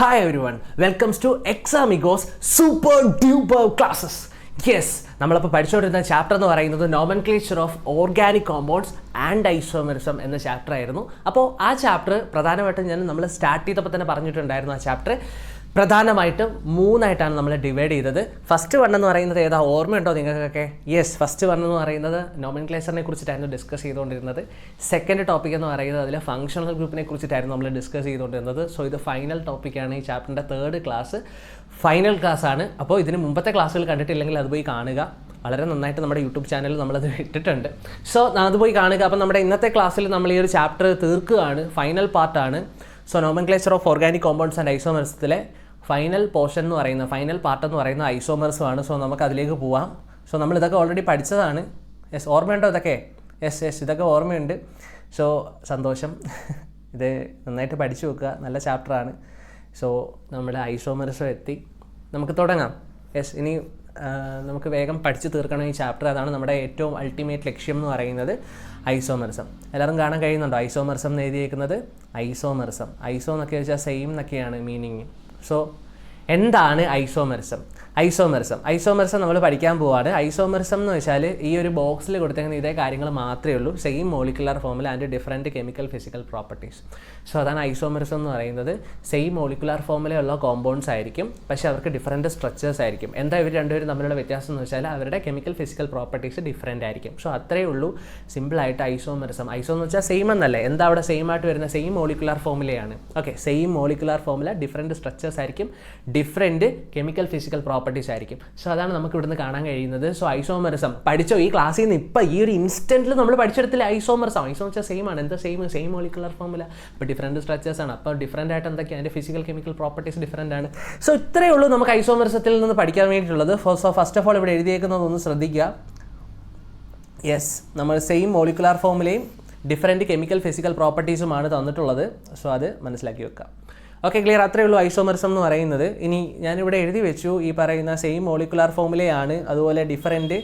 Hi everyone, welcome to Examigos Super Duper Classes. Yes, നമ്മളിപ്പോൾ പഠിച്ചുകൊണ്ടിരുന്ന chapter എന്ന് പറയുന്നത് nomenclature of organic compounds and isomerism എന്ന chapter ആയിരുന്നു. അപ്പോൾ ആ ചാപ്റ്റർ പ്രധാനമായിട്ടും നമ്മൾ സ്റ്റാർട്ട് ചെയ്തപ്പോൾ തന്നെ പറഞ്ഞിട്ടുണ്ടായിരുന്നു. ആ ചാപ്റ്റർ പ്രധാനമായിട്ടും മൂന്നായിട്ടാണ് നമ്മൾ ഡിവൈഡ് ചെയ്തത്. ഫസ്റ്റ് വൺ എന്ന് പറയുന്നത് ഏതാ, ഓർമ്മയുണ്ടോ നിങ്ങൾക്കൊക്കെ? യെസ്, ഫസ്റ്റ് വൺ എന്ന് പറയുന്നത് നോമൻക്ലേച്ചറിനെ കുറിച്ചിട്ടായിരുന്നു ഡിസ്കസ് ചെയ്തുകൊണ്ടിരുന്നത്. സെക്കൻഡ് ടോപ്പിക് എന്ന് പറയുന്നത് അതിൽ ഫങ്ഷണൽ ഗ്രൂപ്പിനെ കുറിച്ചിട്ടായിരുന്നു നമ്മൾ ഡിസ്കസ് ചെയ്തുകൊണ്ടിരുന്നത്. സോ ഇത് ഫൈനൽ ടോപ്പിക്കാണ്. ഈ ചാപ്റ്ററിൻ്റെ തേർഡ് ക്ലാസ് ഫൈനൽ ക്ലാസ് ആണ്. അപ്പോൾ ഇതിന് മുമ്പത്തെ ക്ലാസ്സുകൾ കണ്ടിട്ടില്ലെങ്കിൽ അത് പോയി കാണുക. വളരെ നന്നായിട്ട് നമ്മുടെ യൂട്യൂബ് ചാനലിൽ നമ്മളത് ഇട്ടിട്ടുണ്ട്. സോ അത് പോയി കാണുക. അപ്പോൾ നമ്മുടെ ഇന്നത്തെ ക്ലാസ്സിൽ നമ്മൾ ഈ ഒരു ചാപ്റ്റർ തീർക്കുകയാണ്. ഫൈനൽ പാർട്ടാണ്. So nomenclature of organic compounds and ഐസോമെറിസത്തിലെ ഫൈനൽ പോർഷൻ എന്ന് പറയുന്ന ഫൈനൽ പാർട്ട് എന്ന് പറയുന്ന ഐസോമെറിസമാണ്. സോ നമുക്ക് അതിലേക്ക് പോവാം. സോ നമ്മളിതൊക്കെ ഓൾറെഡി പഠിച്ചതാണ്. യെസ്, ഓർമ്മയുണ്ടോ ഇതൊക്കെ? യെസ്, ഇതൊക്കെ ഓർമ്മയുണ്ട്. സോ സന്തോഷം. ഇത് നന്നായിട്ട് പഠിച്ചു വെക്കുക. നല്ല ചാപ്റ്ററാണ്. സോ നമ്മുടെ ഐസോമെറിസം എത്തി. നമുക്ക് തുടങ്ങാം. യെസ്, ഇനി നമുക്ക് വേഗം പഠിച്ചു തീർക്കണം ഈ ചാപ്റ്റർ. അതാണ് നമ്മുടെ ഏറ്റവും അൾട്ടിമേറ്റ് ലക്ഷ്യം എന്ന് പറയുന്നത്, ഐസോമെറിസം. എല്ലാവരും കാണാൻ കഴിയുന്നുണ്ടോ ഐസോമെറിസം എന്ന് എഴുതിയേക്കുന്നത്? ഐസോമെറിസം, ഐസോ എന്നൊക്കെ വെച്ചാൽ സെയിം എന്നൊക്കെയാണ് മീനിങ്. സോ എന്താണ് ഐസോമെറിസം? ഐസോമെറിസം നമ്മൾ പഠിക്കാൻ പോവാണ്. ഐസോമെറിസം എന്ന് വെച്ചാൽ ഈ ഒരു ബോക്സിൽ കൊടുത്തേക്കുന്ന ഇതേ കാര്യങ്ങൾ മാത്രമേ ഉള്ളൂ. Same molecular formula and different chemical physical properties. So അതാണ് ഐസോമെറിസം എന്ന് പറയുന്നത്. സെയിം മോളിക്കുലർ ഫോമുലയുള്ള കോമ്പൗണ്ട്സ് ആയിരിക്കും, പക്ഷേ അവർക്ക് ഡിഫറൻറ്റ് സ്ട്രക്ചേഴ്സ് ആയിരിക്കും. എന്താ ഇവർ രണ്ടുപേരും തമ്മിലുള്ള വ്യത്യാസം എന്ന് വെച്ചാൽ അവരുടെ കെമിക്കൽ ഫിസിക്കൽ പ്രോപ്പർട്ടീസ് ഡിഫറൻറ്റ് ആയിരിക്കും. സോ അത്രയേ ഉള്ളൂ സിമ്പിളായിട്ട് ഐസോമെറിസം. ഐസോ എന്ന് വെച്ചാൽ സെയിം എന്നല്ലേ, എന്താ അവിടെ സെയിം ആയിട്ട് വരുന്ന? സെയിം മോളിക്കുലർ ഫോമുലയാണ്. Okay, same molecular formula, different structures ആയിരിക്കും, ഡിഫറൻറ്റ് കെമിക്കൽ ഫിസിക്കൽ പ്രോപ്പർട്ടീസ് ആയിരിക്കും. സോ അതാണ് നമുക്ക് ഇവിടുന്ന് കാണാൻ കഴിയുന്നത്. സോ ഐസോമെറിസം പഠിച്ചോ ഈ ക്ലാസ്സിൽ നിന്ന്? ഇപ്പോൾ ഈ ഒരു ഇൻസ്റ്റൻറ്റിൽ നമ്മൾ പഠിച്ചെടുത്തില്ല ഐസോമെറിസം. ഐസോ എന്ന് വെച്ചാൽ സെയിം ആണ്. എന്താ സെയിം മോളിക്കുലർ ഫോമുല, അപ്പോൾ ഡിഫറൻറ്റ് സ്ട്രക്ചേഴ്സ് ആണ്. അപ്പോൾ ഡിഫറൻ്റ് ആയിട്ട് എന്തൊക്കെയാണ് അതിൻ്റെ ഫിസിക്കൽ കെമിക്കൽ പ്രോപ്പർട്ടീസ് ഡിഫറൻ്റ് ആണ്. സോ ഇത്രയേ ഉള്ളൂ നമുക്ക് ഐസോമെറിസത്തിൽ നിന്ന് പഠിക്കാൻ വേണ്ടിയിട്ടുള്ളത്. സോ ഫസ്റ്റ് ഓഫ് ഓൾ ഇവിടെ എഴുതിയേക്കുന്നതൊന്ന് ശ്രദ്ധിക്കുക. യെസ്, നമ്മൾ സെയിം മോളിക്കുലർ ഫോമുലയും ഡിഫറൻറ്റ് കെമിക്കൽ ഫിസിക്കൽ പ്രോപ്പർട്ടീസുമാണ് തന്നിട്ടുള്ളത്. സോ അത് മനസ്സിലാക്കി വെക്കാം. Okay, clear? അത്രയേ ഉള്ളൂ ഐസോമെറിസം എന്ന് പറയുന്നത്. ഇനി ഞാനിവിടെ എഴുതി വെച്ചു ഈ പറയുന്ന സെയിം മോളിക്കുലർ ഫോമുലയാണ്, അതുപോലെ ഡിഫറൻറ്റ്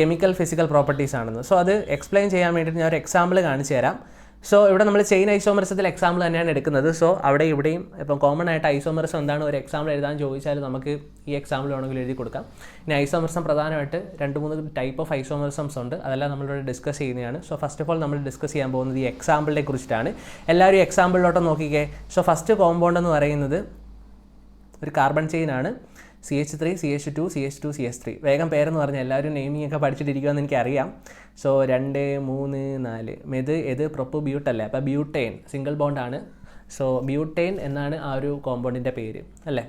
കെമിക്കൽ ഫിസിക്കൽ പ്രോപ്പർട്ടീസ് ആണെന്ന്. സോ അത് എക്സ്പ്ലെയിൻ ചെയ്യാൻ വേണ്ടിയിട്ട് ഞാൻ ഒരു എക്സാമ്പിൾ കാണിച്ചു തരാം. സോ ഇവിടെ നമ്മൾ ചെയിൻ ഐസോമെറിസത്തിൽ എക്സാമ്പിൾ തന്നെയാണ് എടുക്കുന്നത്. സോ അവിടെ ഇവിടെയും ഇപ്പം കോമൺ ആയിട്ട് ഐസോമെറിസം എന്താണ് ഒരു എക്സാമ്പിൾ എഴുതാൻ ചോദിച്ചാൽ നമുക്ക് ഈ എക്സാമ്പിൾ വേണമെങ്കിൽ എഴുതി കൊടുക്കാം. ഇനി ഐസോമെറിസം പ്രധാനമായിട്ട് 2-3 ടൈപ്പ് ഓഫ് ഐസോമെറിസംസ് ഉണ്ട്. അതെല്ലാം നമ്മളിവിടെ ഡിസ്കസ് ചെയ്യുന്നതാണ്. സോ ഫസ്റ്റ് ഓഫ് ഓൾ നമ്മൾ ഡിസ്കസ് ചെയ്യാൻ പോകുന്നത് ഈ എക്സാമ്പിളിനെ കുറിച്ചിട്ടാണ്. എല്ലാവരും എക്സാമ്പിളിലോട്ട് നോക്കിക്കേ. സോ ഫസ്റ്റ് കോമ്പൗണ്ട് എന്ന് പറയുന്നത് ഒരു carbon ചെയിനാണ്. CH3 CH2 CH2 CH3. വേഗം പേരെന്ന് പറഞ്ഞാൽ എല്ലാവരും നെയിമിംഗ് ഒക്കെ പഠിച്ചിട്ടിരിക്കുമെന്ന് എനിക്കറിയാം. സോ 2 3 4 ഇത് പ്രൊപ്പ് ബ്യൂട്ടല്ലേ, അപ്പോൾ ബ്യൂട്ടൈൻ സിംഗിൾ ബോണ്ടാണ്. സോ ബ്യൂട്ടൈൻ എന്നാണ് ആ ഒരു കോമ്പൗണ്ടിൻ്റെ പേര് അല്ലേ.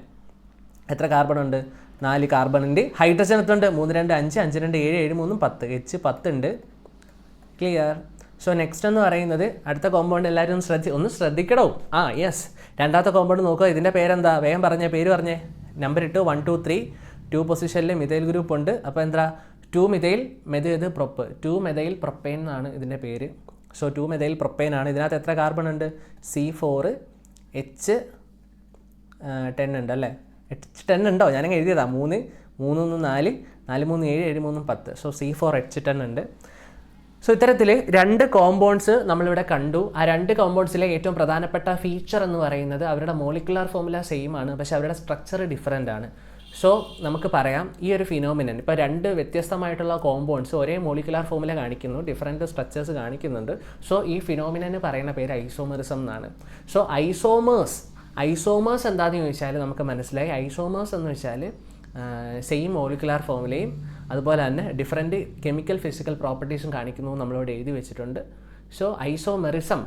എത്ര കാർബൺ ഉണ്ട്? 4 കാർബൺ ഉണ്ട്. ഹൈഡ്രജൻ എത്തുണ്ട് 3 2 5 5 2 7 7 3 10 H10 ഉണ്ട്. ക്ലിയർ? സോ നെക്സ്റ്റ് എന്ന് പറയുന്നത് അടുത്ത കോമ്പൗണ്ട് എല്ലാവരും ഒന്ന് ശ്രദ്ധിക്കണോ? യെസ്, രണ്ടാമത്തെ കോമ്പൗണ്ട് നോക്കുക. ഇതിൻ്റെ പേരെന്താ? വേഗം പറഞ്ഞേ, പേര് പറഞ്ഞേ. നമ്പർ ഇട്ട് 1 2 3 2 പൊസിഷനിൽ മിഥൈൽ ഗ്രൂപ്പ് ഉണ്ട്. അപ്പോൾ എന്താ? 2 മിഥൈൽ മെത് പ്രൊപ്പ് 2 മെഥൈൽ പ്രൊപ്പൈൻ എന്നാണ് ഇതിൻ്റെ പേര്. സോ 2 മെഥൈൽ പ്രൊപ്പൈൻ ആണ്. ഇതിനകത്ത് എത്ര കാർബൺ ഉണ്ട്? C4 H10 ഉണ്ട് അല്ലേ. H10 ഉണ്ടോ? ഞാനങ്ങ് എഴുതിയതാ. 3 3 1 4 4 3 7 7 3 10. സോ C4 H10 ഉണ്ട്. സോ ഇത്തരത്തിൽ 2 കോമ്പൗണ്ട്സ് നമ്മളിവിടെ കണ്ടു. ആ 2 കോമ്പൗണ്ട്സിലെ ഏറ്റവും പ്രധാനപ്പെട്ട ഫീച്ചർ എന്ന് പറയുന്നത് അവരുടെ മോളിക്കുലർ ഫോമുല സെയിം ആണ്, പക്ഷേ അവരുടെ സ്ട്രക്ചർ ഡിഫറൻ്റ് ആണ്. സോ നമുക്ക് പറയാം ഈ ഒരു ഫിനോമിനൻ, ഇപ്പോൾ 2 വ്യത്യസ്തമായിട്ടുള്ള കോമ്പൗണ്ട്സ് ഒരേ മോളിക്കുലർ ഫോമുല കാണിക്കുന്നു, ഡിഫറൻറ്റ് സ്ട്രക്ചേഴ്സ് കാണിക്കുന്നുണ്ട്. സോ ഈ ഫിനോമിനന് പറയുന്ന പേര് ഐസോമെറിസം എന്നാണ്. സോ ഐസോമേഴ്സ് എന്താണെന്ന് ചോദിച്ചാൽ നമുക്ക് മനസ്സിലായി. ഐസോമേഴ്സ് എന്ന് വെച്ചാൽ സെയിം മോളിക്കുലർ ഫോമുലയും അതുപോലെ തന്നെ ഡിഫറൻറ്റ് കെമിക്കൽ ഫിസിക്കൽ പ്രോപ്പർട്ടീസും കാണിക്കുന്നു നമ്മളിവിടെ എഴുതി വെച്ചിട്ടുണ്ട്. സോ ഐസോമെറിസം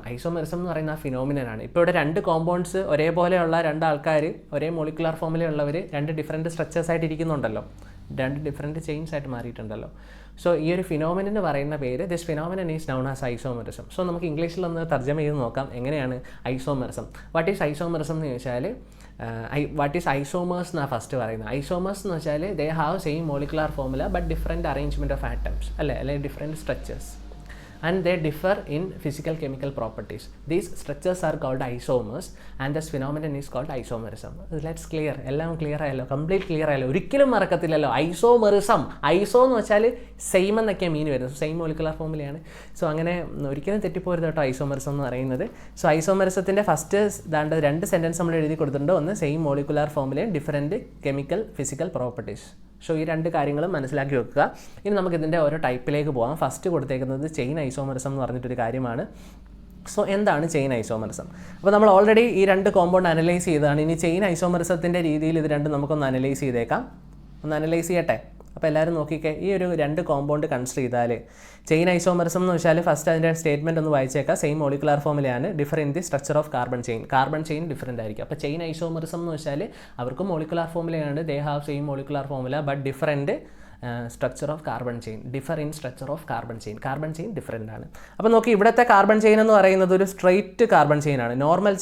എന്ന് പറയുന്ന ഫിനോമിനനാണ്. ഇപ്പോൾ ഇവിടെ 2 കോമ്പൗണ്ട്സ് ഒരേപോലെയുള്ള 2 ആൾക്കാർ ഒരേ മോളിക്കുലർ ഫോമുലയുള്ളവർ 2 ഡിഫറൻറ്റ് സ്ട്രക്ചേഴ്സ് ആയിട്ട് ഇരിക്കുന്നുണ്ടല്ലോ, 2 ഡിഫറൻറ്റ് ചെയിൻസ് ആയിട്ട് മാറിയിട്ടുണ്ടല്ലോ. സോ ഈ ഒരു ഫിനോമിനന് പറയുന്ന പേര് this phenomenon is noun as isomerism. So നമുക്ക് ഇംഗ്ലീഷിൽ ഒന്ന് തർജ്ജമ ചെയ്ത് നോക്കാം എങ്ങനെയാണ് ഐസോമെറിസം. വാട്ട് ഈസ് ഐസോമെറിസം എന്ന് ചോദിച്ചാൽ വാട്ട് ഈസ് ഐസോമേഴ്സ് എന്നാണ് ഫസ്റ്റ് പറയുന്നത്. ഐസോമേഴ്സ് എന്ന് വെച്ചാൽ they have same molecular formula but different arrangement of atoms അല്ലേ, അല്ലെങ്കിൽ different structures. and they differ in physical chemical properties. These structures are called isomers and this phenomenon is called isomerism. Let's clear. എല്ലാം clear ആയല്ലോ, complete clear ആയല്ലോ, ഒരിക്കലും മറക്കത്തില്ലല്ലോ. Isomerism, ഐസോ എന്ന് വെച്ചാൽ same എന്നൊക്കെയാണ് മീൻ വരുന്നത്, സെയിം മോളിക്കുലർ ഫോമിലാണ്. സോ അങ്ങനെ ഒരിക്കലും തെറ്റിപ്പോരുത് കേട്ടോ ഐസോമെറിസം എന്ന് പറയുന്നത്. സോ ഐസോമെറിസത്തിൻ്റെ ഫസ്റ്റ് രണ്ട് സെൻറ്റൻസ് നമ്മൾ എഴുതി കൊടുത്തിട്ടുണ്ട്. ഒന്ന് സെയിം മോളിക്കുലർ ഫോമിലെയും different chemical physical properties. So ഈ രണ്ട് കാര്യങ്ങളും മനസ്സിലാക്കി വെക്കുക. ഇനി നമുക്കിതിൻ്റെ ഓരോ ടൈപ്പിലേക്ക് പോകാം. ഫസ്റ്റ് കൊടുത്തേക്കുന്നത് ചെയിൻ ഐസോമെറിസം എന്ന് പറഞ്ഞിട്ടൊരു കാര്യമാണ്. സോ എന്താണ് ചെയിൻ ഐസോമെറിസം? അപ്പോൾ നമ്മൾ ഓൾറെഡി ഈ രണ്ട് കോമ്പൗണ്ട് അനലൈസ് ചെയ്തതാണ്. ഇനി ചെയിൻ ഐസോമെറിസത്തിൻ്റെ രീതിയിൽ ഇത് രണ്ടും നമുക്കൊന്ന് അനലൈസ് ചെയ്തേക്കാം. ഒന്ന് അനലൈസ് ചെയ്യട്ടെ. അപ്പോൾ എല്ലാവരും നോക്കിക്കേ, ഈ ഒരു രണ്ട് കോമ്പൗണ്ട് കൺസിഡർ ചെയ്താൽ ചെയിൻ ഐസോമെറിസം എന്ന് വെച്ചാൽ ഫസ്റ്റ് അതിൻ്റെ സ്റ്റേറ്റ്മെൻറ്റ് ഒന്ന് വായിച്ചേക്കാം. സെയിം മോളിക്കുലർ ഫോമിലാണ്, differ in the structure of carbon chain different ആയിരിക്കും. അപ്പോൾ ചെയിൻ ഐസോമെറിസം എന്ന് വെച്ചാൽ അവർക്ക് മോളിക്കുലർ ഫോമിലാണ്, they have same molecular formula but different structure of carbon chain, differ in structure of carbon chain different ആണ്. അപ്പോൾ നോക്കി, ഇവിടുത്തെ കാർബൺ ചെയിൻ എന്ന് പറയുന്നത് ഒരു സ്ട്രെയിറ്റ് കാർബൺ ചെയിനാണ്, നോർമൽ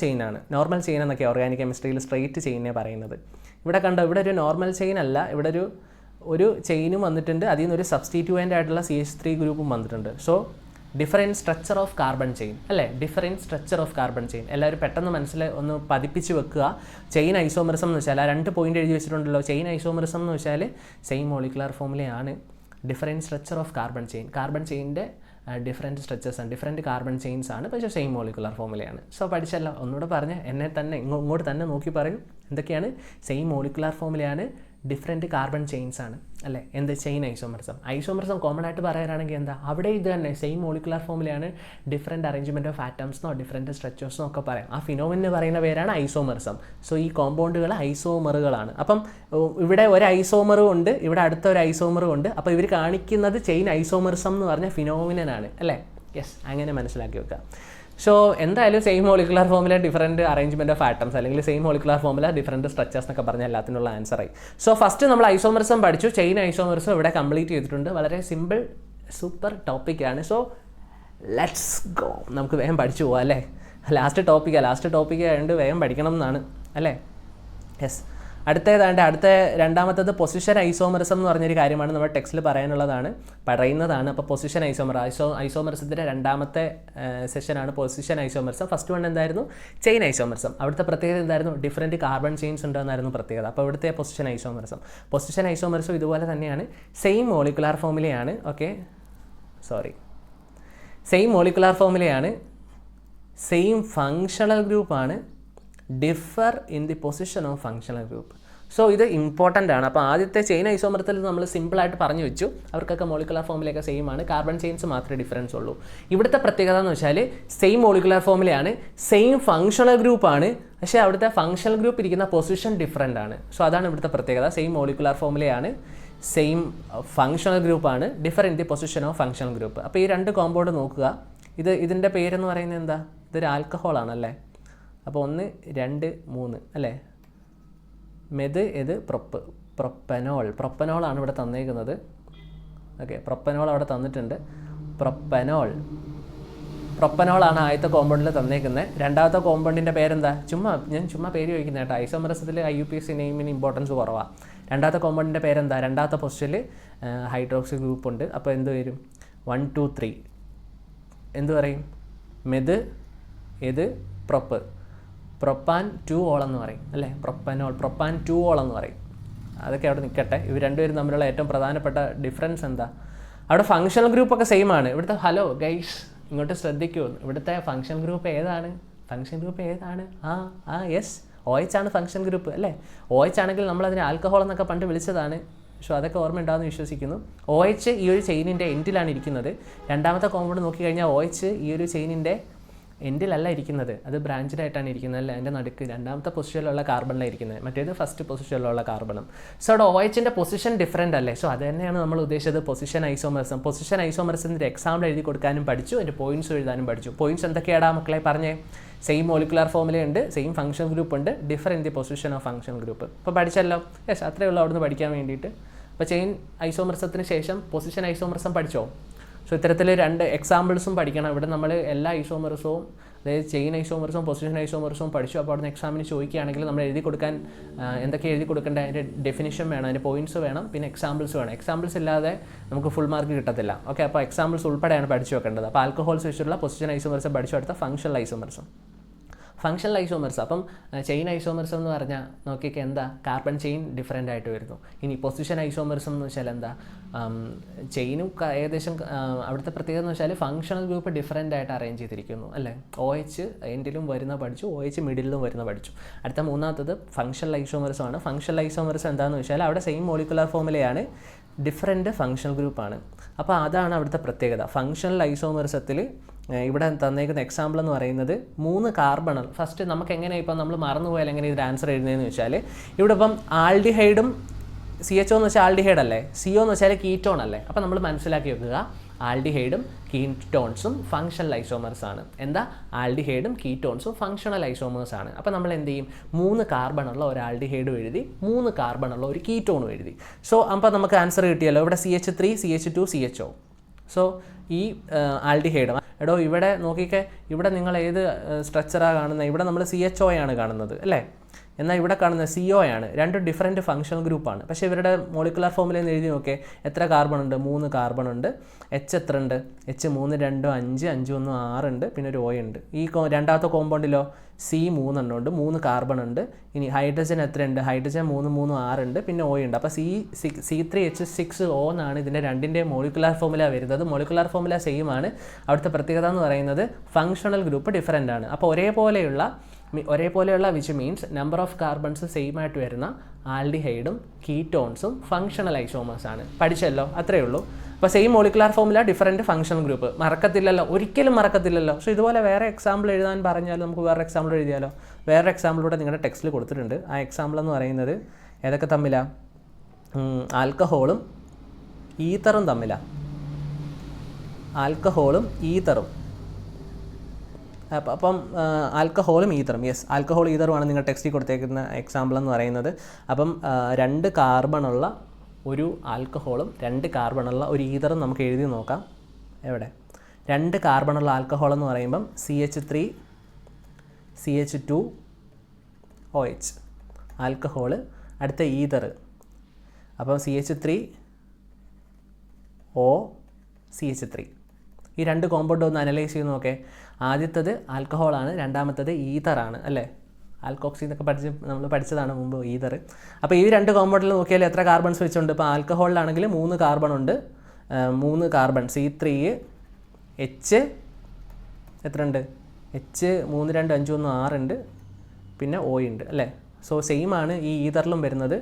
ചെയിൻ എന്നൊക്കെ ഓർഗാനിക് കെമിസ്ട്രിയിൽ സ്ട്രെയിറ്റ് ചെയിനെ പറയുന്നത്. ഇവിടെ കണ്ടോ, ഇവിടെ ഒരു നോർമൽ ചെയിൻ അല്ല, ഇവിടെ ഒരു ചെയിനും വന്നിട്ടുണ്ട്, അതിൽ നിന്നൊരു സബ്സ്റ്റിറ്റ്യൂവൻ്റ് ആയിട്ടുള്ള CH3 ഗ്രൂപ്പും വന്നിട്ടുണ്ട്. So different structure of carbon chain അല്ലേ, different structure of carbon chain. എല്ലാവരും പെട്ടെന്ന് മനസ്സിൽ ഒന്ന് പതിപ്പിച്ച് വെക്കുക. ചെയിൻ ഐസോമെറിസം എന്ന് വെച്ചാൽ ആ 2 പോയിന്റ് എഴുതി വെച്ചിട്ടുണ്ടല്ലോ. ചെയിൻ ഐസോമെറിസം എന്ന് വെച്ചാൽ സെയിം മോളിക്കുലർ ഫോമിലെയാണ്, ഡിഫറൻറ്റ് സ്ട്രക്ചർ ഓഫ് കാർബൺ ചെയിൻ്റെ ഡിഫറൻറ്റ് സ്ട്രക്ചേഴ്സാണ്, ഡിഫറൻറ്റ് കാർബൺ ചെയിൻസ് ആണ്, പക്ഷേ സെയിം മോളിക്കുലർ ഫോമിലെയാണ്. സോ പഠിച്ചല്ലോ, ഒന്നുകൂടെ പറഞ്ഞ് എന്നെ തന്നെ ഇങ്ങോട്ട് തന്നെ നോക്കി പറയും എന്തൊക്കെയാണ്. സെയിം മോളിക്കുലർ ഫോമിലെയാണ്, ഡിഫറൻറ്റ് കാർബൺ ചെയിൻസ് ആണ് അല്ലേ, എന്ത് ചെയിൻ ഐസോമെറിസം കോമൺ ആയിട്ട് പറയാനാണെങ്കിൽ എന്താ, അവിടെ ഇത് തന്നെ സെയിം മോളിക്കുലർ ഫോമിലാണ്, ഡിഫറൻറ്റ് അറേഞ്ച്മെൻറ്റ് ഓഫ് ആറ്റംസെന്നോ ഡിഫറൻറ്റ് സ്ട്രക്ചേഴ്സെന്നോ ഒക്കെ പറയാം. ആ ഫിനോമിന് പറയുന്ന പേരാണ് ഐസോമെറിസം. സോ ഈ കോമ്പൗണ്ടുകൾ ഐസോമറുകളാണ്. അപ്പം ഇവിടെ ഒരു ഐസോമറും ഉണ്ട്, ഇവിടെ അടുത്ത ഒരു ഐസോമറും ഉണ്ട്. അപ്പോൾ ഇവർ കാണിക്കുന്നത് ചെയിൻ ഐസോമെറിസം എന്ന് പറഞ്ഞ ഫിനോമിനാണ് അല്ലേ. യെസ്, അങ്ങനെ മനസ്സിലാക്കി വെക്കുക. സോ എന്തായാലും സെയിം മോളിക്കുലർ ഫോമിലെ ഡിഫറൻറ്റ് അറേഞ്ച്മെൻറ്റ് ഓഫ് ആറ്റംസ് അല്ലെങ്കിൽ സെയിം മോളിക്കുലർ ഫോമിലെ ഡിഫറൻറ്റ് സ്ട്രക്ചേഴ്സ് എന്നൊക്കെ പറഞ്ഞാൽ എല്ലാത്തിനുള്ള ആൻസറായി. സോ ഫസ്റ്റ് നമ്മൾ ഐസോമെറിസം പഠിച്ചു, ചെയിൻ ഐസോമെറിസം ഇവിടെ കംപ്ലീറ്റ് ചെയ്തിട്ടുണ്ട്. വളരെ സിമ്പിൾ സൂപ്പർ ടോപ്പിക്കാണ്. സോ ലെറ്റ്സ് ഗോ, നമുക്ക് വേഗം പഠിച്ചു പോകാം അല്ലേ. ലാസ്റ്റ് ടോപ്പിക്ക് ആയതുകൊണ്ട് വേഗം പഠിക്കണം എന്നാണ് അല്ലേ. യെസ്, അടുത്ത രണ്ടാമത്തത് പൊസിഷൻ ഐസോമെറിസം എന്ന് പറഞ്ഞൊരു കാര്യമാണ് നമ്മുടെ ടെക്സ്റ്റിൽ പറയുന്നതാണ്. അപ്പോൾ പൊസിഷൻ ഐസോമെറിസത്തിൻ്റെ രണ്ടാമത്തെ സെഷനാണ് പൊസിഷൻ ഐസോമെറിസം. ഫസ്റ്റ് വൺ എന്തായിരുന്നു, ചെയിൻ ഐസോമെറിസം. അവിടുത്തെ പ്രത്യേകത എന്തായിരുന്നു, ഡിഫറൻറ്റ് കാർബൺ ചെയിൻസ് ഉണ്ടെന്നായിരുന്നു പ്രത്യേകത. അപ്പോൾ ഇവിടുത്തെ പൊസിഷൻ ഐസോമെറിസം ഇതുപോലെ തന്നെയാണ്, സെയിം മോളിക്കുലർ ഫോമിലെയാണ്. സെയിം മോളിക്കുലർ ഫോമിലെയാണ്, സെയിം ഫങ്ഷണൽ ഗ്രൂപ്പാണ്, differ in the position of functional group. So ഇത് ഇമ്പോർട്ടൻ്റ് ആണ്. അപ്പോൾ ആദ്യത്തെ ചെയിൻ ഐസോമെറിസത്തിൽ നമ്മൾ സിമ്പിളായിട്ട് പറഞ്ഞു വെച്ചു, അവർക്കൊക്കെ മോളിക്കുലർ ഫോമിലൊക്കെ സെയിം ആണ്, കാർബൺ ചെയിൻസ് മാത്രമേ ഡിഫറൻസ് ഉള്ളൂ. ഇവിടുത്തെ പ്രത്യേകത എന്ന് വെച്ചാൽ സെയിം മോളിക്കുലർ ഫോമിലെയാണ്, സെയിം ഫങ്ഷണൽ ഗ്രൂപ്പാണ്, പക്ഷേ അവിടുത്തെ ഫങ്ഷണൽ ഗ്രൂപ്പ് ഇരിക്കുന്ന പൊസിഷൻ ഡിഫറൻ്റ് ആണ്. സോ അതാണ് ഇവിടുത്തെ പ്രത്യേകത. സെയിം മോളിക്കുലർ ഫോമിലെയാണ്, സെയിം ഫങ്ഷണൽ ഗ്രൂപ്പാണ്, differ in the position of functional group. അപ്പോൾ ഈ രണ്ട് കോമ്പൗണ്ട് നോക്കുക. ഇതിൻ്റെ പേരെന്ന് പറയുന്നത് എന്താ, ഇതൊരു ആൽക്കഹോളാണല്ലേ. അപ്പോൾ 1, 2, 3 അല്ലേ. ഇത് പ്രൊപ്പനോളാണ് ഇവിടെ തന്നേക്കുന്നത്. ഓക്കെ, പ്രൊപ്പനോൾ അവിടെ തന്നിട്ടുണ്ട്. പ്രൊപ്പനോളാണ് ആദ്യത്തെ കോമ്പൗണ്ടിൽ തന്നേക്കുന്നത്. രണ്ടാമത്തെ കോമ്പൗണ്ടിൻ്റെ പേരെന്താ, ഞാൻ ചുമ്മാ പേര് ചോദിക്കുന്നത് കേട്ടോ. ഐസോമെറിസത്തിൽ IUPAC നെയിമിന് ഇമ്പോർട്ടൻസ് കുറവാണ്. രണ്ടാമത്തെ കോമ്പൗണ്ടിൻ്റെ പേരെന്താ, രണ്ടാമത്തെ പൊസിഷനിൽ ഹൈഡ്രോക്സി ഗ്രൂപ്പ് ഉണ്ട്. അപ്പോൾ എന്ത് വരും, 1, 2, 3 എന്ത് പറയും, ഇത് പ്രൊപ്പാൻ 2 ഓൾ എന്ന് പറയും അല്ലേ. പ്രൊപ്പാൻ 2 ഓൾ എന്ന് പറയും. അതൊക്കെ അവിടെ നിൽക്കട്ടെ. ഇവർ രണ്ടുപേരും തമ്മിലുള്ള ഏറ്റവും പ്രധാനപ്പെട്ട ഡിഫറൻസ് എന്താ, അവിടെ ഫങ്ഷണൽ ഗ്രൂപ്പൊക്കെ സെയിം ആണ്. ഇവിടുത്തെ ഹലോ ഗൈസ് ഇങ്ങോട്ട് ശ്രദ്ധിക്കൂ, ഇവിടുത്തെ ഫങ്ഷണൽ ഗ്രൂപ്പ് ഏതാണ്, യെസ് OH ആണ് ഫങ്ഷൻ ഗ്രൂപ്പ് അല്ലേ. OH ആണെങ്കിൽ നമ്മളതിന് ആൽക്കഹോൾ എന്നൊക്കെ പണ്ട് വിളിച്ചതാണ്. സോ അതൊക്കെ ഓർമ്മ ഉണ്ടാകുമെന്ന് വിശ്വസിക്കുന്നു. OH ഈ ഒരു ചെയിനിൻ്റെ എൻഡിലാണ് ഇരിക്കുന്നത്. രണ്ടാമത്തെ കോമ്പൗണ്ട് നോക്കിക്കഴിഞ്ഞാൽ OH ഈ ഒരു ചെയിനിൻ്റെ എൻഡിലല്ല ഇരിക്കുന്നത്, അത് ബ്രാഞ്ചഡ് ആയിട്ടാണ് ഇരിക്കുന്നത് അല്ലേ. അതിൻ്റെ നടുക്ക് രണ്ടാമത്തെ പൊസിഷനിലുള്ള കാർബണിലാണ് ഇരിക്കുന്നത്, മറ്റേത് ഫസ്റ്റ് പൊസിഷനിലുള്ള കാർബണും. സോ അവിടെ OHൻ്റെ പൊസിഷൻ ഡിഫറൻ്റ് അല്ലേ. സോ അത് തന്നെയാണ് നമ്മൾ ഉദ്ദേശിച്ചത് പൊസിഷൻ ഐസോമെറിസത്തിൻ്റെ എക്സാമ്പിൾ എഴുതി കൊടുക്കാനും പഠിച്ചു, അതിൻ്റെ പോയിന്റ്സ് എഴുതാനും പഠിച്ചു. പോയിന്റ്സ് എന്തൊക്കെയാടാ മക്കളെ പറഞ്ഞേ, സെയിം മോളിക്കുലർ ഫോമിലുണ്ട്, സെയിം ഫങ്ഷൻ ഗ്രൂപ്പ് ഉണ്ട്, differ in the position of function group. അപ്പോൾ പഠിച്ചല്ലോ. യെസ്, അത്രയേ ഉള്ളൂ അവിടുന്ന് പഠിക്കാൻ വേണ്ടിയിട്ട്. അപ്പോൾ ചെയിൻ ഐസോമെറിസത്തിന് ശേഷം പൊസിഷൻ ഐസോമെറിസം പഠിച്ചോ. സോ ഇത്തരത്തിൽ 2 എക്സാമ്പിൾസും പഠിക്കണം. ഇവിടെ നമ്മൾ എല്ലാ ഐസോമെറിസവും അതായത് ചെയിൻ ഐസോമർസും പൊസിഷൻ ഐസോമർസും പഠിച്ചു. അപ്പോൾ അവിടെ നിന്ന് എക്സാമിന് ചോദിക്കുകയാണെങ്കിൽ നമ്മൾ എഴുതി കൊടുക്കാൻ എന്തൊക്കെ എഴുതി കൊടുക്കേണ്ട, അതിൻ്റെ ഡെഫിനിഷൻ വേണം, അതിൻ്റെ പോയിൻറ്റ്സ് വേണം, പിന്നെ എക്സാമ്പിൾസ് വേണം. എക്സാമ്പിൾസ് ഇല്ലാതെ നമുക്ക് ഫുൾ മാർക്ക് കിട്ടത്തില്ല. ഓക്കെ, അപ്പോൾ എക്സാമ്പിൾസ് ഉൾപ്പെടെയാണ് പഠിച്ചു വെക്കേണ്ടത്. അപ്പോൾ ആൽക്കഹോൾസ് വെച്ചിട്ടുള്ള പൊസിഷൻ ഐസോമർസ് പഠിച്ചു അടുത്ത ഫങ്ഷണൽ ഐസോമർസും. ഫങ്ഷണൽ ഐസോമർസ്, അപ്പം ചെയിൻ ഐസോമർസം എന്ന് പറഞ്ഞാൽ നോക്കിയൊക്കെ എന്താ, കാർബൺ ചെയിൻ ഡിഫറെൻ്റ് ആയിട്ട് വരുന്നു. ഇനി പൊസിഷൻ ഐസോമർസം എന്ന് വെച്ചാൽ എന്താ, ചെയിനും ഏകദേശം അവിടുത്തെ പ്രത്യേകത എന്ന് വെച്ചാൽ ഫങ്ഷണൽ ഗ്രൂപ്പ് ഡിഫറെൻ്റ് ആയിട്ട് അറേഞ്ച് ചെയ്തിരിക്കുന്നു അല്ലേ. OH എൻഡിലും വരുന്ന പഠിച്ചു, OH മിഡിലും വരുന്ന പഠിച്ചു. അടുത്ത മൂന്നാമത്തത് ഫങ്ഷണൽ ഐസോമർസമാണ്. ഫങ്ഷണൽ ഐസോമർസം എന്താണെന്ന് വെച്ചാൽ അവിടെ സെയിം മോളിക്കുലർ ഫോമിലെയാണ്, ഡിഫറെൻറ്റ് ഫങ്ഷണൽ ഗ്രൂപ്പാണ്. അപ്പോൾ അതാണ് അവിടുത്തെ പ്രത്യേകത. ഫങ്ഷണൽ ഐസോമർസത്തിൽ ഇവിടെ തന്നേക്കുന്ന എക്സാമ്പിൾ എന്ന് പറയുന്നത് 3 കാർബണൽ. ഫസ്റ്റ് നമുക്ക് എങ്ങനെ ഇപ്പം നമ്മൾ മറന്നുപോയാൽ എങ്ങനെ ഇതിൻ്റെ ആൻസർ എഴുതുന്നതെന്ന് വെച്ചാൽ, ഇവിടെ ഇപ്പം ആൽഡിഹൈഡും CHO എന്ന് വെച്ചാൽ ആൽഡിഹൈഡ് അല്ലേ, CO എന്ന് വെച്ചാൽ കീറ്റോൺ അല്ലേ. അപ്പോൾ നമ്മൾ മനസ്സിലാക്കി വെക്കുക, ആൽഡിഹൈഡും കീറ്റോൺസും ഫങ്ഷണൽ ഐസോമേഴ്സ് ആണ്. എന്താ, ആൽഡിഹൈഡും കീറ്റോൺസും ഫങ്ഷണൽ ഐസോമേഴ്സ് ആണ്. അപ്പോൾ നമ്മൾ എന്ത് ചെയ്യും, 3 കാർബണുള്ള ഒരു ആൽഡിഹൈഡും എഴുതി, 3 കാർബണുള്ള ഒരു കീറ്റോണും എഴുതി. സോ അപ്പോൾ നമുക്ക് ആൻസർ കിട്ടിയല്ലോ. ഇവിടെ CH3 CH2 CHO. സോ ഈ ആൽഡിഹൈഡ് എടോ ഇവിടെ നോക്കിക്കേ, ഇവിടെ നിങ്ങൾ ഏത് സ്ട്രക്ചറാണ് കാണുന്നത്, ഇവിടെ നമ്മൾ CHO ആണ് കാണുന്നത് അല്ലേ, എന്നാൽ ഇവിടെ കാണുന്നത് CO ആണ്. രണ്ടും ഡിഫറെൻറ്റ് ഫങ്ഷണൽ ഗ്രൂപ്പാണ്. പക്ഷേ ഇവരുടെ മോളിക്കുലർ ഫോമിലെന്ന് എഴുതി നോക്കിയേ, എത്ര കാർബൺ ഉണ്ട്, 3 കാർബൺ ഉണ്ട്. H എത്ര ഉണ്ട്, H 3 2 5 5 1 6 ഉണ്ട്, പിന്നെ ഒരു O ഉണ്ട്. ഈ രണ്ടാമത്തെ കോമ്പൗണ്ടിലോ C 3 എണ്ണം ഉണ്ട്, 3 കാർബൺ ഉണ്ട്. ഇനി ഹൈഡ്രജൻ എത്രയുണ്ട്, ഹൈഡ്രജൻ 3 3 6 ഉണ്ട്, പിന്നെ O ഉണ്ട്. അപ്പോൾ C3H6O എന്നാണ് ഇതിൻ്റെ രണ്ടിൻ്റെ മോളിക്കുലർ ഫോമുല വരുന്നത്. മോളിക്കുലർ ഫോമുല സെയിം ആണ്. അവിടുത്തെ പ്രത്യേകത എന്ന് പറയുന്നത് ഫങ്ഷണൽ ഗ്രൂപ്പ് ഡിഫറൻ്റ് ആണ്. അപ്പോൾ ഒരേപോലെയുള്ള which means number of carbons same ആയിട്ട് വരുന്ന ആൽഡിഹൈഡും കീറ്റോൺസും ഫങ്ഷണൽ ഐസോമേഴ്സ് ആണ്. പഠിച്ചല്ലോ, അത്രയേ ഉള്ളൂ. അപ്പോൾ same molecular formula different functional group. മറക്കത്തില്ലല്ലോ, ഒരിക്കലും മറക്കത്തില്ലല്ലോ. സോ ഇതുപോലെ വേറെ എക്സാമ്പിൾ എഴുതാൻ പറഞ്ഞാലും നമുക്ക് വേറെ എക്സാമ്പിൾ എഴുതിയാലോ. വേറെ എക്സാമ്പിളൂടെ നിങ്ങളുടെ ടെക്സ്റ്റിൽ കൊടുത്തിട്ടുണ്ട്. ആ എക്സാമ്പിൾ എന്ന് പറയുന്നത് ഏതൊക്കെ തമ്മിലാണ്, ആൽക്കഹോളും ഈതറും തമ്മിലാണ്. ആൽക്കഹോളും ഈതറും. അപ്പം ആൽക്കഹോളും ഈതറും, യെസ്, ആൽക്കഹോൾ ഈതറുമാണ് നിങ്ങൾ ടെക്സ്റ്റിൽ കൊടുത്തേക്കുന്ന എക്സാമ്പിൾ എന്ന് പറയുന്നത്. അപ്പം 2 കാർബണുള്ള ഒരു ആൽക്കഹോളും 2 കാർബണുള്ള ഒരു ഈതറും നമുക്ക് എഴുതി നോക്കാം. എവിടെ 2 കാർബണുള്ള ആൽക്കഹോൾ എന്ന് പറയുമ്പം CH3 CH2 OH ആൽക്കഹോൾ. അടുത്ത ഈതർ, അപ്പം CH3 O CH3. ഈ 2 കോമ്പൗണ്ട് ഒന്ന് അനലൈസ് ചെയ്ത് നോക്കേ. ആദ്യത്തത് ആൽക്കഹോളാണ്, രണ്ടാമത്തത് ഈതറാണ് അല്ലേ. ആൽക്കോക്സി എന്നൊക്കെ നമ്മൾ പഠിച്ചതാണ് മുമ്പ് ഈതർ. അപ്പോൾ ഈ 2 കോമ്പൗണ്ടിൽ നോക്കിയാൽ എത്ര കാർബൺസ് വെച്ചുണ്ട്. ഇപ്പോൾ ആൽക്കഹോളിലാണെങ്കിൽ 3 കാർബൺ ഉണ്ട്, 3 കാർബൺ C3 H എത്ര ഉണ്ട്, H 3 2 5 1 6 ഉണ്ട്, പിന്നെ O ഉണ്ട് അല്ലേ. സോ സെയിം ആണ് ഈ ഈതറിലും വരുന്നത്.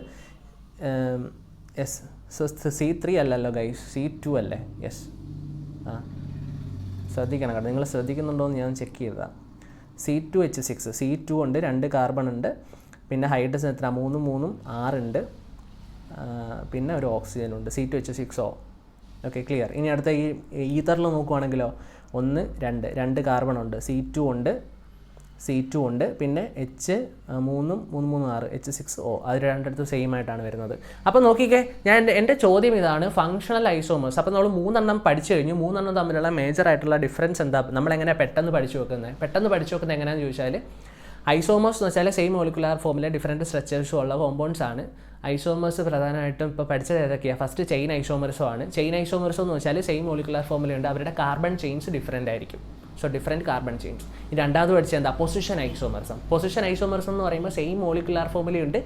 യെസ്, സോ C3 അല്ലല്ലോ ഗൈസ്, C2 അല്ലേ. യെസ്, ശ്രദ്ധിക്കണം കേട്ടോ, നിങ്ങൾ ശ്രദ്ധിക്കുന്നുണ്ടോ എന്ന് ഞാൻ ചെക്ക് ചെയ്തതാണ്. C2H6 C2 ഉണ്ട്, 2 കാർബൺ ഉണ്ട്, പിന്നെ ഹൈഡ്രജൻ എത്ര 3 3 6 ഉണ്ട്, പിന്നെ ഒരു ഓക്സിജൻ ഉണ്ട്, C2H6O. Okay, clear. ഇനി അടുത്ത ഈ ഈതറിൽ നോക്കുവാണെങ്കിലോ 1 2 കാർബൺ ഉണ്ട്, C2 ഉണ്ട്, പിന്നെ H 3 3 6 H6O. അത് രണ്ടിടത്തും സെയിം ആയിട്ടാണ് വരുന്നത്. അപ്പോൾ നോക്കിക്കേ, എൻ്റെ ചോദ്യം ഇതാണ്, ഫങ്ഷണൽ ഐസോമേഴ്സ്. അപ്പോൾ നമ്മൾ 3 പഠിച്ചു കഴിഞ്ഞു. 3 തമ്മിലുള്ള മേജർ ആയിട്ടുള്ള ഡിഫറൻസ് എന്താ, നമ്മളെങ്ങനെ പെട്ടെന്ന് പഠിച്ചു വെക്കുന്നത് എങ്ങനെയാണെന്ന് ചോദിച്ചാൽ, ഐസോമേഴ്സ് എന്ന് വെച്ചാൽ സെയിം മോളിക്കുലർ ഫോമിലെ ഡിഫറൻറ്റ് സ്ട്രക്ചേഴ്സും ഉള്ള കോമ്പൗണ്ട്സ് ആണ്. ഐസോമേഴ്സ് പ്രധാനമായിട്ടും ഇപ്പോൾ പഠിച്ചത് ഏതൊക്കെയാണ്, ഫസ്റ്റ് ചെയിൻ ഐസോമേഴ്സോ ആണ്. ചെയിൻ ഐസോമേഴ്സോ എന്ന് വെച്ചാൽ സെയിം മോളിക്കുലർ ഫോമിലുണ്ട്, അവരുടെ കാർബൺ ചെയിൻസ് ഡിഫറൻ്റ് ആയിരിക്കും. So different carbon chains. ഈ രണ്ടാമത് പഠിച്ചത് എന്താ, പൊസിഷൻ ഐസോമേഴ്സം. പൊസിഷൻ ഐസോമേഴ്സം എന്ന് പറയുമ്പോൾ സെയിം മോളിക്കുലർ ഫോമിലുണ്ട്,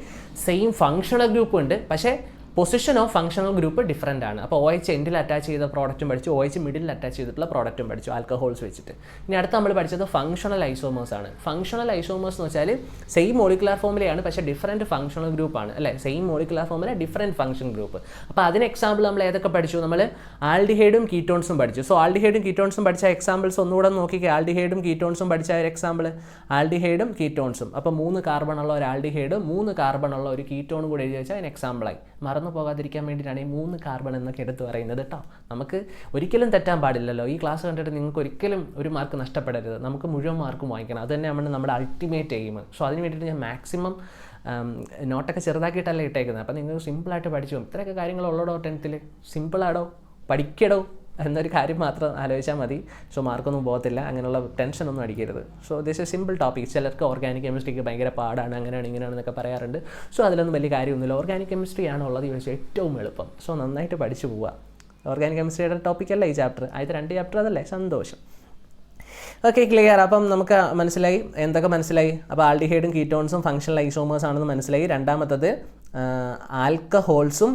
സെയിം ഫങ്ഷണൽ ഗ്രൂപ്പ് ഉണ്ട്, പക്ഷേ position of functional group different ആണ്. അപ്പോൾ OH എൻഡിൽ അറ്റാച്ച് ചെയ്ത പ്രോഡക്റ്റും പഠിച്ചു, OH മിഡിൽ അറ്റാച്ച് ചെയ്തിട്ടുള്ള പ്രോഡക്റ്റും പഠിച്ചു, ആൽക്കഹോൾസ് വെച്ചിട്ട്. ഇനി അടുത്ത് നമ്മൾ പഠിച്ചത് ഫങ്ഷണൽ ഐസോമേഴ്സ് ആണ്. ഫങ്ഷണൽ ഐസോമേഴ്സ് എന്ന് വെച്ചാൽ സെയിം മോളിക്കുലർ ഫോമിലെയാണ്, പക്ഷേ ഡിഫറൻറ്റ് ഫങ്ഷണൽ ഗ്രൂപ്പാണ് അല്ലേ. സെയിം മോളിക്കുലർ ഫോമിലെ ഡിഫറൻറ്റ് ഫങ്ഷൻ ഗ്രൂപ്പ്. അപ്പോൾ അതിന് എക്സാമ്പിൾ നമ്മൾ ഏതൊക്കെ പഠിച്ചു, നമ്മൾ ആൽഡിഹൈഡും കീറ്റോൺസും പഠിച്ചു. സോ ആൽഡിഹൈഡും കീറ്റോൺസും പഠിച്ച എക്സാമ്പിൾസ് ഒന്നുകൂടെ നോക്കിക്കുക. ആൽഡിഹൈഡും കീറ്റോൺസും പഠിച്ച ഒരു എക്സാമ്പിൾ ആൽഡിഹൈഡും കീറ്റോൺസും. അപ്പോൾ 3 കാർബണുള്ള ഒരു ആൽഡിഹൈഡ് 3 കാർബണുള്ള ഒരു കീറ്റോണും കൂടെ എഴുതി വെച്ചാൽ അതിന് എക്സാമ്പിളായി. മറന്നു പോകാതിരിക്കാൻ വേണ്ടിയിട്ടാണ് ഈ 3 കാർബൺ എന്നൊക്കെ എടുത്ത് പറയുന്നത് കേട്ടോ. നമുക്ക് ഒരിക്കലും തെറ്റാൻ പാടില്ലല്ലോ. ഈ ക്ലാസ് കണ്ടിട്ട് നിങ്ങൾക്ക് ഒരിക്കലും ഒരു മാർക്ക് നഷ്ടപ്പെടരുത്. നമുക്ക് മുഴുവൻ മാർക്കും വാങ്ങിക്കണം. അത് തന്നെയാണ് നമ്മുടെ അൾട്ടിമേറ്റ് എയിം. സോ അതിന് വേണ്ടിയിട്ട് ഞാൻ മാക്സിമം നോട്ടൊക്കെ ചെറുതാക്കിയിട്ടല്ലേ ഇട്ടേക്കുന്നത്. അപ്പോൾ നിങ്ങൾ സിമ്പിളായിട്ട് പഠിച്ചു. ഇത്രയൊക്കെ കാര്യങ്ങളുള്ളടോ 10th സിമ്പിളാടോ, പഠിക്കടോ. എന്നൊരു കാര്യം മാത്രം ആലോചിച്ചാൽ മതി. സോ മാർക്കൊന്നും പോകത്തില്ല, അങ്ങനെയുള്ള ടെൻഷനൊന്നും അടിക്കരുത്. So this a simple topic. ചിലർക്ക് ഓർഗാനിക് കെമിസ്ട്രിക്ക് ഭയങ്കര പാടാണ്, അങ്ങനെയാണ് ഇങ്ങനെയാണെന്നൊക്കെ പറയാറുണ്ട്. സോ അതിലൊന്നും വലിയ കാര്യമൊന്നുമില്ല. ഓർഗാനിക് കെമിസ്ട്രി ആണ് ഉള്ളത് ചോദിച്ചാൽ ഏറ്റവും എളുപ്പം. സോ നന്നായിട്ട് പഠിച്ചു പോവുക. ഓർഗാനിക് കെമിസ്ട്രിയുടെ ടോപ്പിക്കല്ല ഈ ചാപ്റ്റർ, ആദ്യത്തെ 2 ചാപ്റ്റർ അതല്ലേ, സന്തോഷം. Okay, clear. അപ്പം നമുക്ക് മനസ്സിലായി, എന്തൊക്കെ മനസ്സിലായി? അപ്പോൾ ആൽഡിഹൈഡും കീറ്റോൺസും ഫങ്ഷണൽ ഐസോമേഴ്സ് ആണെന്ന് മനസ്സിലായി. രണ്ടാമത്തത് ആൽക്കഹോൾസും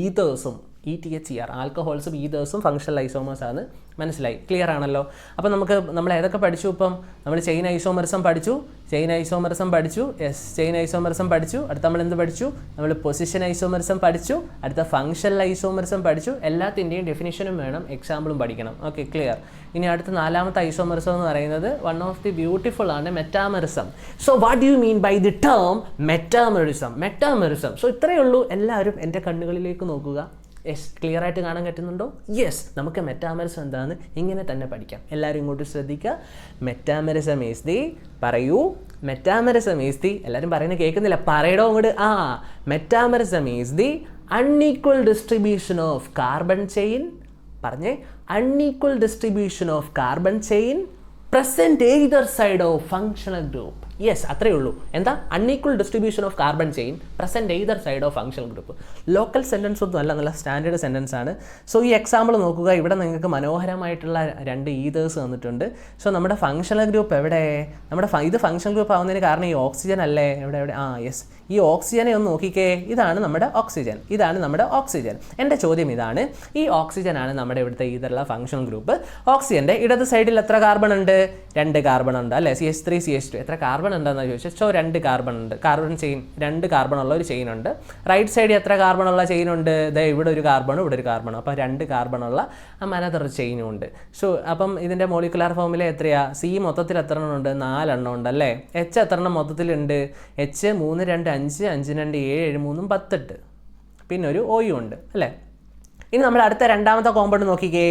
ഈതേഴ്സും, ETHER, ആൽക്കഹോൾസും ഈതേഴ്സും ഫങ്ഷണൽ ഐസോമേഴ്സ് ആണ് മനസ്സിലായി. ക്ലിയർ ആണല്ലോ? അപ്പോൾ നമ്മൾ ഏതൊക്കെ പഠിച്ചു? ഇപ്പം നമ്മൾ ചെയിൻ ഐസോമറിസം പഠിച്ചു, ചെയിൻ ഐസോമറിസം പഠിച്ചു, ചെയിൻ ഐസോമറിസം പഠിച്ചു. അടുത്ത നമ്മൾ എന്ത് പഠിച്ചു? നമ്മൾ പൊസിഷൻ ഐസോമറിസം പഠിച്ചു. അടുത്ത ഫങ്ഷണൽ ഐസോമറിസം പഠിച്ചു. എല്ലാത്തിൻ്റെയും ഡെഫിനിഷനും വേണം, എക്സാമ്പിളും പഠിക്കണം. Okay, clear. ഇനി അടുത്ത 4ാമത്തെ ഐസോമറിസം എന്ന് പറയുന്നത് വൺ ഓഫ് ദി ബ്യൂട്ടിഫുൾ ആണ്, metamerism. So what do you mean by the term metamerism? Metamerism. So ഇത്രയേ ഉള്ളൂ. എല്ലാവരും എൻ്റെ കണ്ണുകളിലേക്ക് നോക്കുക. യെസ്, ക്ലിയർ ആയിട്ട് കാണാൻ പറ്റുന്നുണ്ടോ? യെസ്, നമുക്ക് മെറ്റാമറിസം എന്താണെന്ന് ഇങ്ങനെ തന്നെ പഠിക്കാം. എല്ലാവരും ഇങ്ങോട്ട് ശ്രദ്ധിക്കുക. മെറ്റാമറിസം ഈസ് ദി, പറയൂ, മെറ്റാമറിസം ഈസ് ദി, എല്ലാവരും പറയുന്നത് കേൾക്കുന്നില്ല, പറയടോ അങ്ങോട്ട്. Metamerism is the unequal distribution of carbon chain. പറഞ്ഞേ, unequal distribution of carbon chain present either side of functional group. Yes, അത്രയേ ഉള്ളൂ. എന്താ? Unequal distribution of carbon chain present either side of functional group. Local sentence ഒന്നും അല്ല, നല്ല standard sentence ആണ്. So ഈ example നോക്കുക. ഇവിടെ നിങ്ങൾക്ക് മനോഹരമായിട്ടുള്ള 2 ഈതേഴ്സ് തന്നിട്ടുണ്ട്. സോ നമ്മുടെ ഫങ്ഷണൽ ഗ്രൂപ്പ് എവിടെ? ഇത് ഫങ്ഷണൽ ഗ്രൂപ്പ് ആവുന്നതിന് കാരണം ഈ ഓക്സിജൻ അല്ലേ? എവിടെ? യെസ്, ഈ ഓക്സിജനെ ഒന്ന് നോക്കിക്കേ. ഇതാണ് നമ്മുടെ ഓക്സിജൻ, ഇതാണ് നമ്മുടെ ഓക്സിജൻ. എൻ്റെ ചോദ്യം ഇതാണ്, ഈ ഓക്സിജൻ ആണ് നമ്മുടെ ഇവിടുത്തെ ഈതറുള്ള ഫങ്ഷണൽ ഗ്രൂപ്പ്. ഓക്സിജൻ്റെ ഇടത് സൈഡിൽ എത്ര കാർബൺ ഉണ്ട്? 2 കാർബൺ ഉണ്ട് അല്ലേ? CH3 CH2. എത്ര കാർബൺ ഉണ്ടെന്ന് ചോദിച്ചാൽ, സോ 2 കാർബൺ ഉണ്ട്. കാർബൺ ചെയിൻ, 2 കാർബൺ ഉള്ള ഒരു ചെയിൻ ഉണ്ട്. റൈറ്റ് സൈഡിൽ എത്ര കാർബൺ ഉള്ള ചെയിൻ ഉണ്ട്? ഇവിടെ ഒരു കാർബണും ഇവിടെ ഒരു കാർബണും. അപ്പോൾ 2 കാർബൺ ഉള്ള അനദർ ചെയിനും ഉണ്ട്. സോ അപ്പം ഇതിൻ്റെ മോളിക്കുലാർ ഫോമിൽ എത്രയാ? C മൊത്തത്തിൽ എത്ര എണ്ണം ഉണ്ട്? 4 എണ്ണം ഉണ്ട് അല്ലേ? H എത്ര എണ്ണം മൊത്തത്തിലുണ്ട്? H 3 2 5 5 2 7 7 3 18. പിന്നെ ഒരു OU ഉണ്ട് അല്ലേ? ഇനി നമ്മൾ അടുത്ത 2ാമത്തെ കോമ്പൗണ്ട് നോക്കിക്കേ.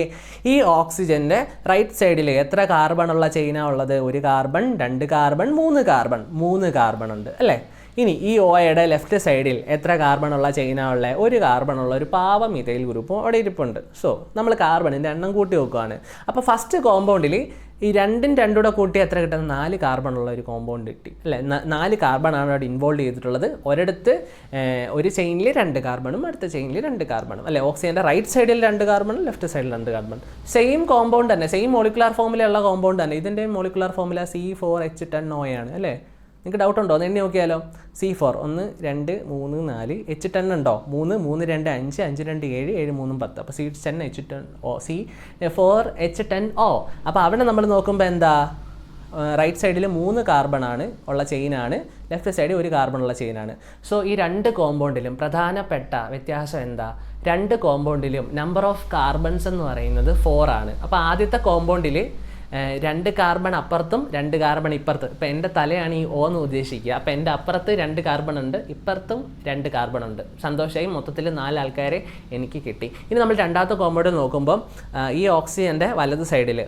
ഈ ഓക്സിജൻ്റെ റൈറ്റ് സൈഡിൽ എത്ര കാർബൺ ഉള്ള ചെയിനാണ് ഉള്ളത്? 1 കാർബൺ, 2 കാർബൺ, 3 കാർബൺ. 3 കാർബൺ ഉണ്ട് അല്ലേ? ഇനി ഈ Oയുടെ ലെഫ്റ്റ് സൈഡിൽ എത്ര കാർബൺ ഉള്ള ചെയിനാണ് ഉള്ളത്? 1 കാർബൺ ഉള്ള ഒരു പാവം ഇഥൈൽ ഗ്രൂപ്പും അവിടെ ഇരിപ്പുണ്ട്. സോ നമ്മൾ കാർബണിൻ്റെ എണ്ണം കൂട്ടി നോക്കുകയാണ്. അപ്പോൾ ഫസ്റ്റ് കോമ്പൗണ്ടിൽ ഈ 2ഉം 2ഉം കൂടെ കൂട്ടി എത്ര കിട്ടുന്നത്? 4 കാർബൺ ഉള്ള ഒരു കോമ്പൗണ്ട് കിട്ടി അല്ലേ? 4 കാർബൺ ആണ് അവിടെ ഇൻവോൾവ് ചെയ്തിട്ടുള്ളത്. ഒരിടത്ത് ഒരു ചെയിനിൽ 2 കാർബണും അടുത്ത ചെയിനിൽ 2 കാർബണും അല്ലേ? ഓക്സിജൻ്റെ റൈറ്റ് സൈഡിൽ 2 കാർബണും ലെഫ്റ്റ് സൈഡിൽ 2 കാർബൺ. സെയിം കോമ്പൗണ്ട് തന്നെ, സെയിം മോളിക്കുലാർ ഫോമിലുള്ള കോമ്പൗണ്ട് തന്നെ. ഇതിൻ്റെ മോളിക്കുലാർ ഫോമുല C4H10OA ആണ് അല്ലേ? നിങ്ങൾക്ക് ഡൗട്ട് ഉണ്ടോ? ഒന്ന് എണ്ണി നോക്കിയാലോ. C4 1 2 3 4 H10 ഉണ്ടോ? 3 3 2 5 5 2 7 7 3 10. അപ്പോൾ C10H10O, C4H10O. അപ്പോൾ അവിടെ നമ്മൾ നോക്കുമ്പോൾ എന്താ? റൈറ്റ് സൈഡിൽ 3 കാർബൺ ആണ് ഉള്ള ചെയിനാണ്, ലെഫ്റ്റ് സൈഡിൽ 1 കാർബൺ ഉള്ള ചെയിനാണ്. സോ ഈ 2 കോമ്പൗണ്ടിലും പ്രധാനപ്പെട്ട വ്യത്യാസം എന്താ? 2 കോമ്പൗണ്ടിലും നമ്പർ ഓഫ് കാർബൺസ് എന്ന് പറയുന്നത് 4 ആണ്. അപ്പോൾ ആദ്യത്തെ കോമ്പൗണ്ടിൽ 2 കാർബൺ അപ്പുറത്തും 2 കാർബൺ ഇപ്പുറത്തും. ഇപ്പം എൻ്റെ തലയാണ് ഈ O എന്ന് ഉദ്ദേശിക്കുക. അപ്പം എൻ്റെ അപ്പുറത്ത് 2 കാർബൺ ഉണ്ട്, ഇപ്പുറത്തും 2 കാർബൺ ഉണ്ട്. സന്തോഷമായി, മൊത്തത്തിൽ 4 ആൾക്കാരെ എനിക്ക് കിട്ടി. ഇനി നമ്മൾ 2ാമത്തെ കോമ്പൗണ്ട് നോക്കുമ്പം ഈ ഓക്സിജൻ്റെ വലത് സൈഡിൽ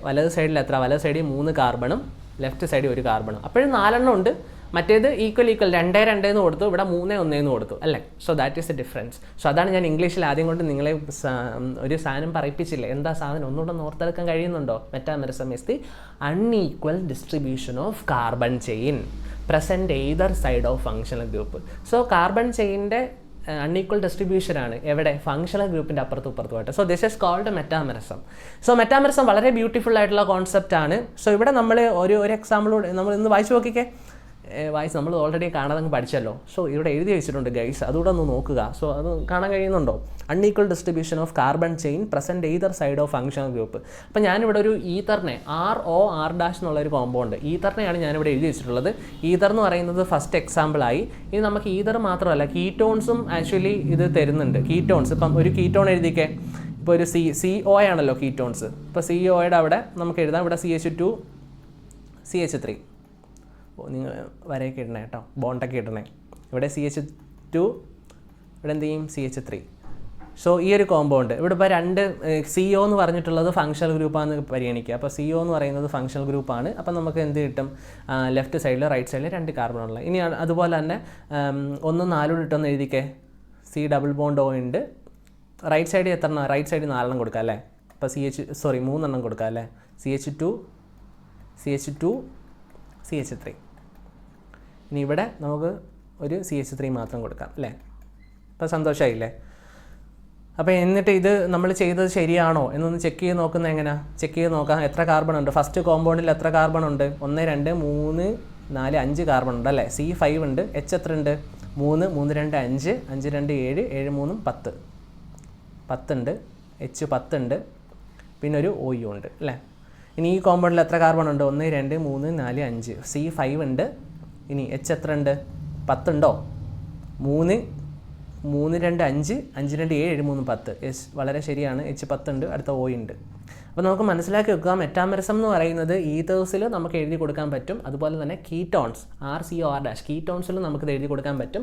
എത്ര? വലത് സൈഡിൽ 3 കാർബണും ലെഫ്റ്റ് സൈഡിൽ 1 കാർബണും. അപ്പോഴും 4 എണ്ണം ഉണ്ട്. മറ്റേത് ഈക്വൽ 2 2 എന്ന് കൊടുത്തു, ഇവിടെ 3 1 എന്ന് കൊടുത്തു അല്ലേ? So that is the difference. So അതാണ് ഞാൻ ഇംഗ്ലീഷിൽ ആദ്യം കൊണ്ട് നിങ്ങളെ ഒരു സാധനം പറയിപ്പിച്ചില്ലേ. എന്താ സാധനം? ഒന്നുകൂടെ ഓർത്തെടുക്കാൻ കഴിയുന്നുണ്ടോ? Metamerism is the unequal distribution of carbon chain present either side of functional group. So carbon ചെയിനിൻ്റെ അൺഈക്വൽ ഡിസ്ട്രിബ്യൂഷൻ ആണ് എവിടെ? ഫങ്ഷണൽ ഗ്രൂപ്പിൻ്റെ അപ്പുറത്തും ഇപ്പുറത്തുമായിട്ട്. So this is called metamerism. So metamerism വളരെ ബ്യൂട്ടിഫുൾ ആയിട്ടുള്ള കോൺസെപ്റ്റ് ആണ്. സോ ഇവിടെ നമ്മൾ ഒരു എക്സാമ്പിളോട് നമ്മൾ ഇന്ന് വായിച്ചു നോക്കിക്കേ. വായിച്ച് നമ്മൾ ഓൾറെഡി കാണാതെ പഠിച്ചല്ലോ. സോ ഇവിടെ എഴുതി വെച്ചിട്ടുണ്ട് ഗൈസ്, അതുകൂടെ ഒന്ന് നോക്കുക. സോ അത് കാണാൻ കഴിയുന്നുണ്ടോ? Unequal distribution of carbon chain present either side of functional group. അപ്പം ഞാനിവിടെ ഒരു ഈതറിനെ ROR' എന്നുള്ളൊരു കോമ്പൗണ്ട് ഈതറിനെയാണ് ഞാനിവിടെ എഴുതി വെച്ചിട്ടുള്ളത്. ഈതർ എന്ന് പറയുന്നത് ഫസ്റ്റ് എക്സാമ്പിളായി. ഇനി നമുക്ക് ഈതർ മാത്രമല്ല, കീറ്റോൺസും ആക്ച്വലി ഇത് തരുന്നുണ്ട്. കീറ്റോൺസ് ഇപ്പം ഒരു കീറ്റോൺ എഴുതിക്കേ. ഇപ്പോൾ ഒരു CO ആണല്ലോ കീറ്റോൺസ്. ഇപ്പോൾ COയുടെ അവിടെ നമുക്ക് എഴുതാം. ഇവിടെ CH2 CH3. നിങ്ങൾ വരെയൊക്കെ ഇടണേ കേട്ടോ, ബോണ്ടൊക്കെ ഇടണേ. ഇവിടെ CH2, ഇവിടെ എന്ത് ചെയ്യും? CH3. സോ ഈ ഒരു കോമ്പൗണ്ട് ഇവിടെ ഇപ്പോൾ 2 CO എന്ന് പറഞ്ഞിട്ടുള്ളത് ഫങ്ഷണൽ ഗ്രൂപ്പാണെന്ന് പരിഗണിക്കുക. അപ്പോൾ CO എന്ന് പറയുന്നത് ഫങ്ഷണൽ ഗ്രൂപ്പാണ്. അപ്പോൾ നമുക്ക് എന്ത് കിട്ടും? ലെഫ്റ്റ് സൈഡിൽ റൈറ്റ് സൈഡിൽ 2 കാർബണുള്ള. ഇനി അതുപോലെ തന്നെ 1 4 ഇട്ടൊന്ന് എഴുതിക്കേ. C ഡബിൾ ബോണ്ട് O ഉണ്ട്. റൈറ്റ് സൈഡിൽ എത്ര? റൈറ്റ് സൈഡിൽ 4 കൊടുക്കാം അല്ലേ? അപ്പോൾ മൂന്നെണ്ണം കൊടുക്കാം അല്ലേ, CH2 CH3. ഇനി ഇവിടെ നമുക്ക് ഒരു CH3 മാത്രം കൊടുക്കാം അല്ലേ. അപ്പോൾ സന്തോഷമായില്ലേ. അപ്പോൾ എന്നിട്ട് ഇത് നമ്മൾ ചെയ്തത് ശരിയാണോ എന്നൊന്ന് ചെക്ക് ചെയ്ത് നോക്കുന്നത് എങ്ങനെയാണ്? ചെക്ക് ചെയ്ത് നോക്കാം എത്ര കാർബൺ ഉണ്ട്. ഫസ്റ്റ് കോമ്പൗണ്ടിൽ എത്ര കാർബൺ ഉണ്ട്? 1 2 3 4 5 കാർബൺ ഉണ്ട് അല്ലേ. C5 ഉണ്ട്. H എത്ര ഉണ്ട്? 3 3 2 5 5 2 7 7 3 10 10 ഉണ്ട്. H 10 ഉണ്ട്. പിന്നെ ഒരു OU ഉണ്ട് അല്ലേ. ഇനി ഈ കോമ്പൗണ്ടിൽ എത്ര കാർബൺ ഉണ്ട്? 1 2 3 4 5. C5 ഉണ്ട്. ഇനി H എത്ര ഉണ്ട്? 10 ഉണ്ടോ? 3 3 2 5 5 2 7 7 3 10. യെസ്, വളരെ ശരിയാണ്. H 10 ഉണ്ട്. അടുത്ത O ഉണ്ട്. അപ്പോൾ നമുക്ക് മനസ്സിലാക്കി വെക്കുക, മെറ്റാമറിസം എന്ന് പറയുന്നത് ഈതേഴ്സിൽ നമുക്ക് എഴുതി കൊടുക്കാൻ പറ്റും. അതുപോലെ തന്നെ കീറ്റോൺസ് RCOR കീറ്റോൺസിൽ നമുക്കിത് എഴുതി കൊടുക്കാൻ പറ്റും.